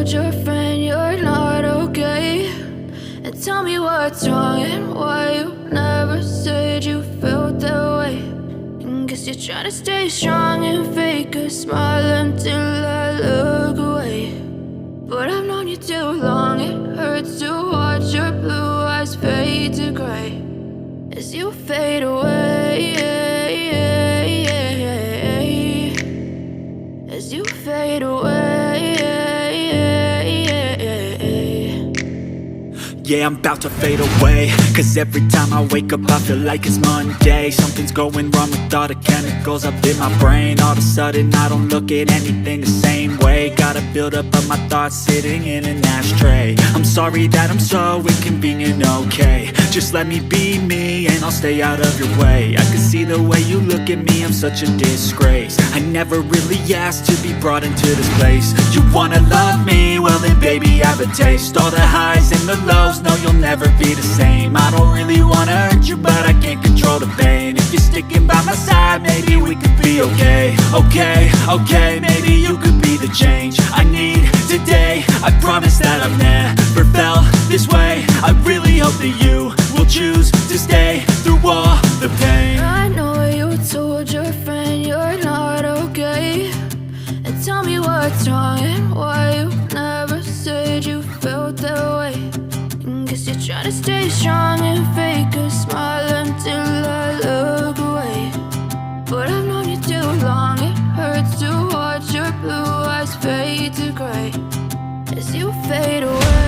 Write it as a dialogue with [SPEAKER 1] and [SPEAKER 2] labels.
[SPEAKER 1] told your friend you're not okay? And tell me what's wrong and why you never said you felt that way. And guess you're trying to stay strong and fake a smile until I look away. But I've known you too long, it hurts to watch your blue eyes fade to gray as you fade away, as you fade away.
[SPEAKER 2] Yeah, I'm about to fade away, cause every time I wake up I feel like it's Monday. Something's going wrong with all the chemicals up in my brain. All of a sudden I don't look at anything the same way. Got a buildup of my thoughts sitting in an ashtray. I'm sorry that I'm so inconvenient, okay? Just let me be me and I'll stay out of your way. I can see the way you look at me, I'm such a disgrace. I never really asked to be brought into this place. You wanna love me? Well then baby have a taste. All the highs and the lows, no you'll never be the same. I don't really wanna hurt you but I can't control the pain. If you're sticking by my side maybe we could be okay. Okay, maybe you could be the change I need today. I promise that I've never felt this way. I really hope that you will choose to stay through all the pain.
[SPEAKER 1] I know you told your friend you're not okay. And tell me what's wrong and why you never said you felt that way. And guess you're trying to stay strong and fake a smile until I look away. But I've known you too long, it hurts to watch your blue eyes fade to gray as you fade away.